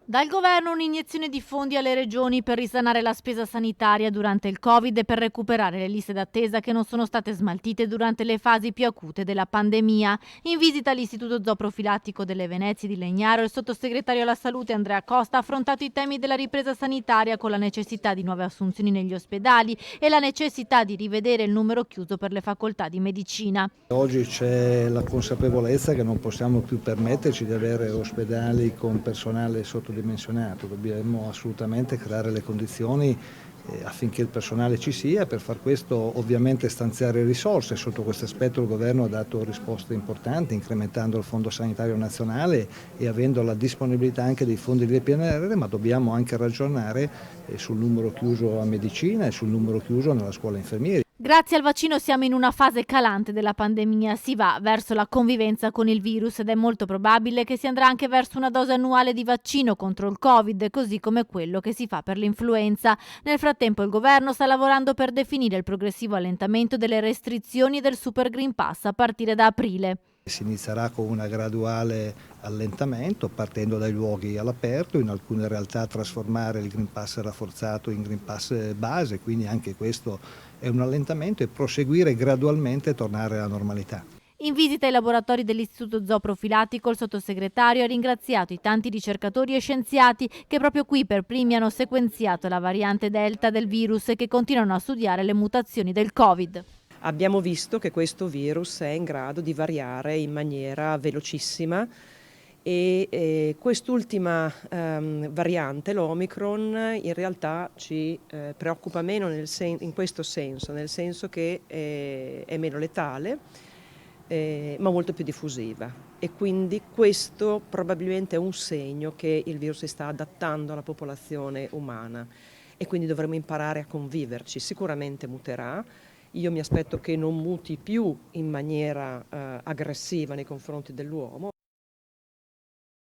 Dal governo un'iniezione di fondi alle regioni per risanare la spesa sanitaria durante il Covid e per recuperare le liste d'attesa che non sono state smaltite durante le fasi più acute della pandemia. In visita all'Istituto Zooprofilattico delle Venezie di Legnaro, il sottosegretario alla salute Andrea Costa ha affrontato i temi della ripresa sanitaria con la necessità di nuove assunzioni negli ospedali e la necessità di rivedere il numero chiuso per le facoltà di medicina. Oggi c'è la consapevolezza che non possiamo più permetterci di avere ospedali con personale sottodimensionato, dobbiamo assolutamente creare le condizioni affinché il personale ci sia. Per far questo ovviamente stanziare risorse. Sotto questo aspetto il governo ha dato risposte importanti, incrementando il Fondo Sanitario Nazionale e avendo la disponibilità anche dei fondi del PNRR, ma dobbiamo anche ragionare sul numero chiuso a medicina e sul numero chiuso nella scuola infermieri. Grazie al vaccino siamo in una fase calante della pandemia, si va verso la convivenza con il virus ed è molto probabile che si andrà anche verso una dose annuale di vaccino contro il Covid, così come quello che si fa per l'influenza. Nel frattempo il governo sta lavorando per definire il progressivo allentamento delle restrizioni del Super Green Pass a partire da aprile. Si inizierà con un graduale allentamento partendo dai luoghi all'aperto, in alcune realtà trasformare il Green Pass rafforzato in Green Pass base, quindi anche questo è un allentamento, e proseguire gradualmente e tornare alla normalità. In visita ai laboratori dell'Istituto Zooprofilattico, il sottosegretario ha ringraziato i tanti ricercatori e scienziati che proprio qui per primi hanno sequenziato la variante Delta del virus e che continuano a studiare le mutazioni del Covid. Abbiamo visto che questo virus è in grado di variare in maniera velocissima e quest'ultima variante, l'Omicron, in realtà ci preoccupa meno in questo senso, nel senso che è meno letale, ma molto più diffusiva, e quindi questo probabilmente è un segno che il virus si sta adattando alla popolazione umana e quindi dovremo imparare a conviverci. Sicuramente muterà. Io mi aspetto che non muti più in maniera aggressiva nei confronti dell'uomo.